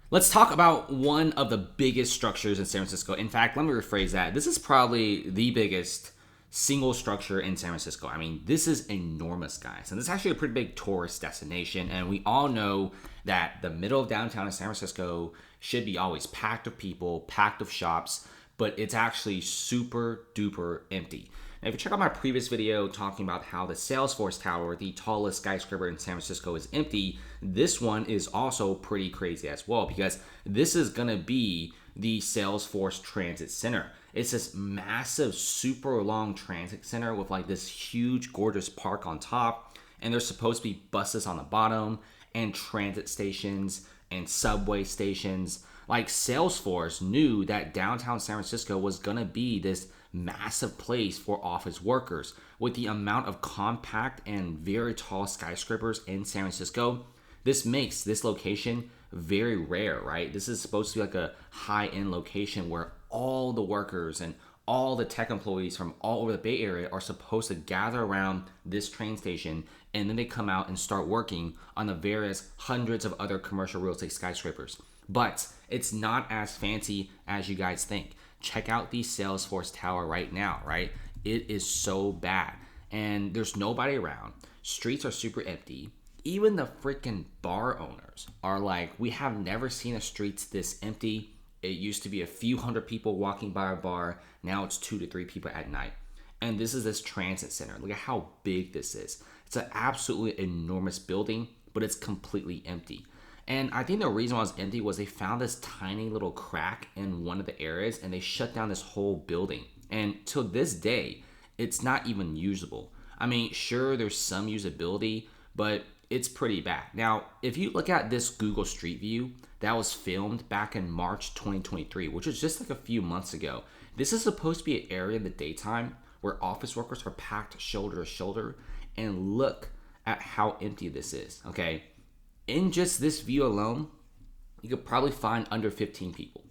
Let's talk about one of the biggest structures in San Francisco. In fact, let me rephrase that. This is probably the biggest single structure in San Francisco. I mean, this is enormous, guys. And this is actually a pretty big tourist destination. And we all know that the middle of downtown in San Francisco should be always packed with people, packed with shops, but it's actually super duper empty. Now, if you check out my previous video talking about how the Salesforce Tower, the tallest skyscraper in San Francisco, is empty, this one is also pretty crazy as well because this is going to be the Salesforce Transit Center. It's this massive, super long transit center with like this huge, gorgeous park on top, and there's supposed to be buses on the bottom and transit stations and subway stations. Like Salesforce knew that downtown San Francisco was going to be this massive place for office workers. With the amount of compact and very tall skyscrapers in San Francisco, this makes this location very rare, right? This is supposed to be like a high-end location where all the workers and all the tech employees from all over the Bay Area are supposed to gather around this train station, and then they come out and start working on the various hundreds of other commercial real estate skyscrapers. But it's not as fancy as you guys think. Check out the Salesforce Tower right now, right? It is so bad. And there's nobody around. Streets are super empty. Even the freaking bar owners are like, we have never seen the streets this empty. It used to be a few hundred people walking by a bar. Now it's 2 to 3 people at night. And this is this transit center. Look at how big this is. It's an absolutely enormous building, but it's completely empty. And I think the reason why it was empty was they found this tiny little crack in one of the areas and they shut down this whole building. And to this day, it's not even usable. I mean, sure, there's some usability, but it's pretty bad. Now, if you look at this Google Street View that was filmed back in March 2023, which was just like a few months ago, this is supposed to be an area in the daytime where office workers are packed shoulder to shoulder. And look at how empty this is, okay? In just this view alone, you could probably find under 15 people.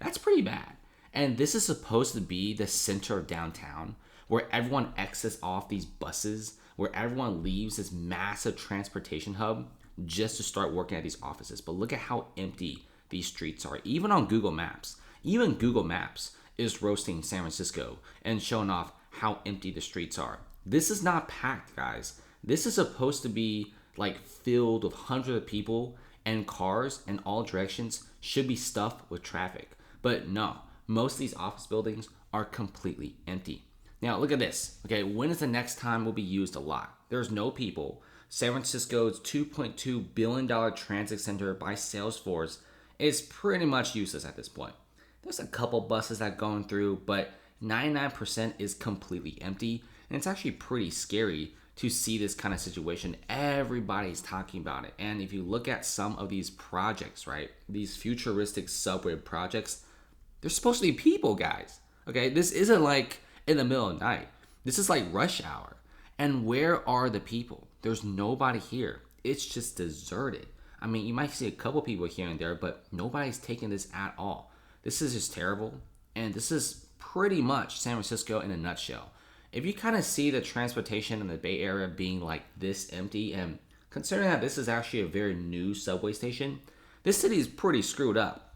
That's pretty bad. And this is supposed to be the center of downtown where everyone exits off these buses, where everyone leaves this massive transportation hub just to start working at these offices. But look at how empty these streets are. Even on Google Maps, even Google Maps is roasting San Francisco and showing off how empty the streets are. This is not packed, guys. This is supposed to be like filled with hundreds of people, and cars in all directions should be stuffed with traffic. But no, most of these office buildings are completely empty. Now look at this. Okay, when is the next time will be used a lot? There's no people. San Francisco's $2.2 billion transit center by Salesforce is pretty much useless at this point. There's a couple buses that are going through, but 99% is completely empty, and it's actually pretty scary to see this kind of situation. Everybody's talking about it. And if you look at some of these projects, right, these futuristic subway projects, there's supposed to be people, guys. Okay, this isn't like in the middle of the night. This is like rush hour. And where are the people? There's nobody here. It's just deserted. I mean, you might see a couple people here and there, but nobody's taking this at all. This is just terrible. And this is pretty much San Francisco in a nutshell. If you kind of see the transportation in the Bay Area being like this empty, and considering that this is actually a very new subway station, this city is pretty screwed up.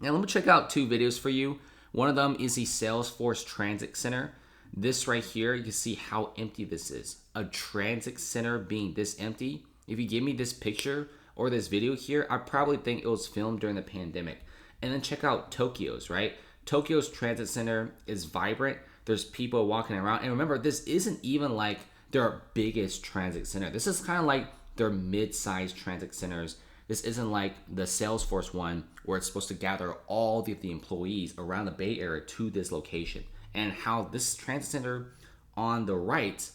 Now let me check out 2 videos for you. One of them is the Salesforce Transit Center. This right here, you can see how empty this is. A transit center being this empty. If you give me this picture or this video here, I probably think it was filmed during the pandemic. And then check out Tokyo's, right? Tokyo's transit center is vibrant. There's people walking around. And remember, this isn't even like their biggest transit center. This is kind of like their mid-sized transit centers. This isn't like the Salesforce one where it's supposed to gather all the employees around the Bay Area to this location. And how this transit center on the right,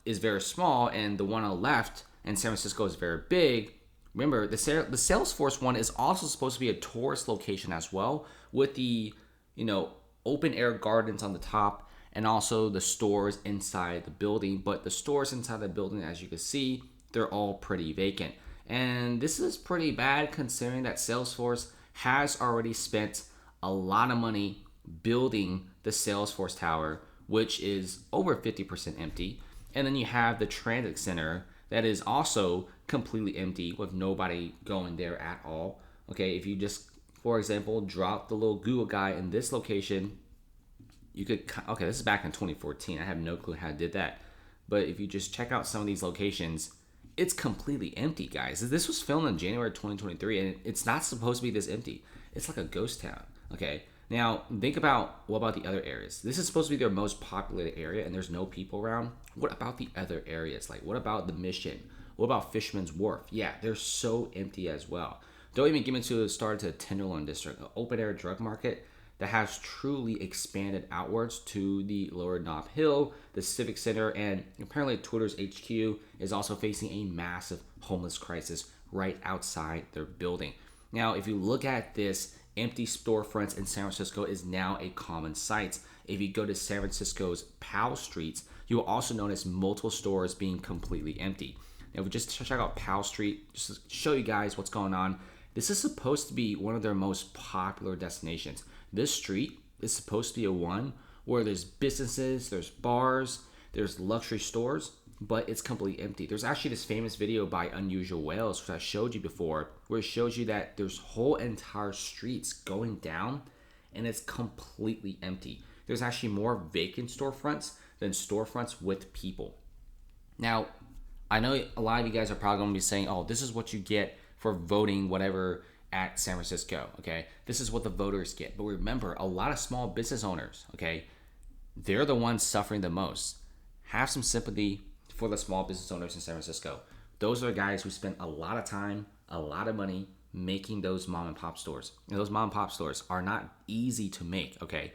is very small, and the one on the left in San Francisco is very big. Remember, the Salesforce one is also supposed to be a tourist location as well, with the, open air gardens on the top and also the stores inside the building. But the stores inside the building, as you can see, they're all pretty vacant. And this is pretty bad considering that Salesforce has already spent a lot of money building the Salesforce Tower, which is over 50% empty. And then you have the transit center that is also completely empty with nobody going there at all. Okay, if you just, for example, drop the little Google guy in this location, you could, okay, this is back in 2014. I have no clue how I did that. But if you just check out some of these locations, it's completely empty, guys. This was filmed in January 2023, and it's not supposed to be this empty. It's like a ghost town, okay? Now, think about, what about the other areas? This is supposed to be their most populated area, and there's no people around. What about the other areas? Like, what about the Mission? What about Fisherman's Wharf? Yeah, they're so empty as well. Don't even get into start to the Tenderloin District, an open-air drug market that has truly expanded outwards to the lower Nob Hill, the Civic Center, and apparently Twitter's HQ is also facing a massive homeless crisis right outside their building. Now, if you look at this, empty storefronts in San Francisco is now a common sight. If you go to San Francisco's Powell Streets, you will also notice multiple stores being completely empty. Now, if we just check out Powell Street, just to show you guys what's going on, this is supposed to be one of their most popular destinations. This street is supposed to be a one where there's businesses, there's bars, there's luxury stores, but it's completely empty. There's actually this famous video by Unusual Whales, which I showed you before, where it shows you that there's whole entire streets going down and it's completely empty. There's actually more vacant storefronts than storefronts with people. Now, I know a lot of you guys are probably going to be saying, oh, this is what you get for voting whatever at San Francisco, okay? This is what the voters get. But remember, a lot of small business owners, okay, they're the ones suffering the most. Have some sympathy for the small business owners in San Francisco. Those are the guys who spend a lot of time, a lot of money making those mom and pop stores. And those mom and pop stores are not easy to make, okay?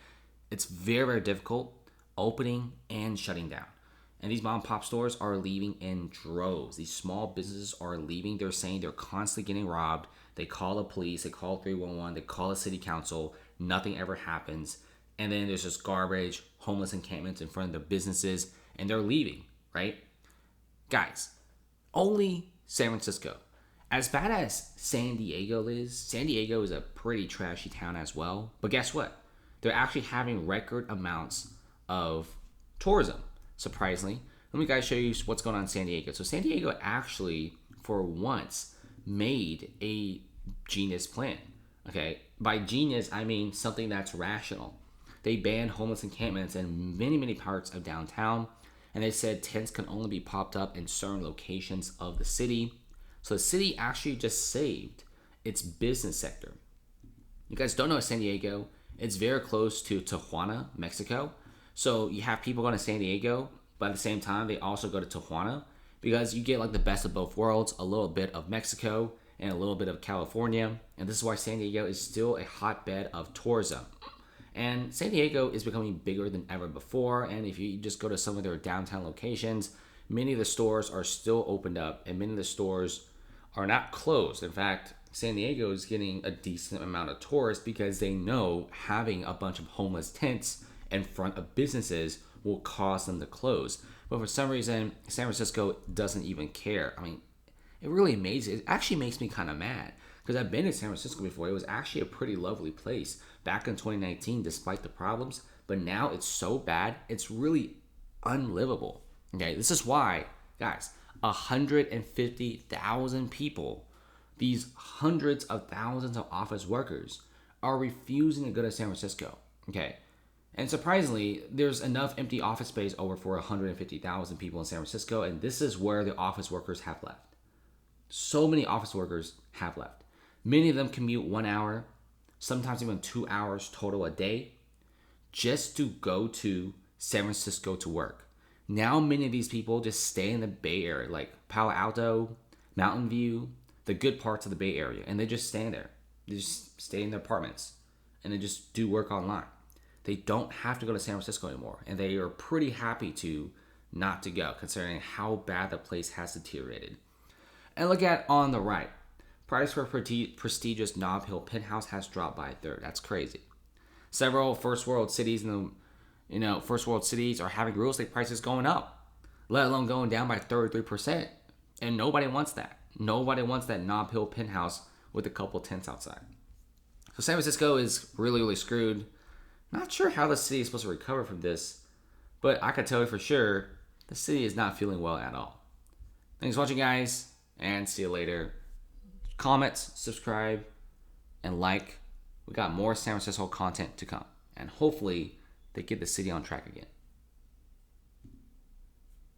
It's very, very difficult opening and shutting down. And these mom and pop stores are leaving in droves. These small businesses are leaving. They're saying they're constantly getting robbed. They call the police, they call 311, they call the city council. Nothing ever happens. And then there's just garbage, homeless encampments in front of their businesses, and they're leaving, right? Guys, only San Francisco. As bad as San Diego is a pretty trashy town as well. But guess what? They're actually having record amounts of tourism. Surprisingly, let me guys show you what's going on in San Diego. So San Diego actually, for once, made a genius plan. Okay, by genius I mean something that's rational. They banned homeless encampments in many parts of downtown, and they said tents can only be popped up in certain locations of the city. So the city actually just saved its business sector. You guys don't know San Diego, it's very close to Tijuana, Mexico. So you have people going to San Diego, but at the same time, they also go to Tijuana because you get like the best of both worlds, a little bit of Mexico and a little bit of California. And this is why San Diego is still a hotbed of tourism. And San Diego is becoming bigger than ever before. And if you just go to some of their downtown locations, many of the stores are still opened up and many of the stores are not closed. In fact, San Diego is getting a decent amount of tourists because they know having a bunch of homeless tents in front of businesses will cause them to close. But for some reason, San Francisco doesn't even care. I mean, it really amazes. It actually makes me kind of mad because I've been to San Francisco before. It was actually a pretty lovely place back in 2019, despite the problems. But now it's so bad, it's really unlivable. Okay, this is why, guys, 150,000 people, these hundreds of thousands of office workers, are refusing to go to San Francisco. Okay. And surprisingly, there's enough empty office space over for 150,000 people in San Francisco, and this is where the office workers have left. So many office workers have left. Many of them commute 1 hour, sometimes even 2 hours total a day, just to go to San Francisco to work. Now many of these people just stay in the Bay Area, like Palo Alto, Mountain View, the good parts of the Bay Area, and they just stand there. They just stay in their apartments, and they just do work online. They don't have to go to San Francisco anymore, and they are pretty happy to not to go, considering how bad the place has deteriorated. And look at on the right, price for prestigious Nob Hill penthouse has dropped by a third. That's crazy. Several first world cities are having real estate prices going up, let alone going down by 33%, and nobody wants that. Nobody wants that Nob Hill penthouse with a couple tents outside. So San Francisco is really screwed. Not sure how the city is supposed to recover from this, but I can tell you for sure, the city is not feeling well at all. Thanks for watching, guys, and see you later. Comments, subscribe, and like. We got more San Francisco content to come. And hopefully they get the city on track again.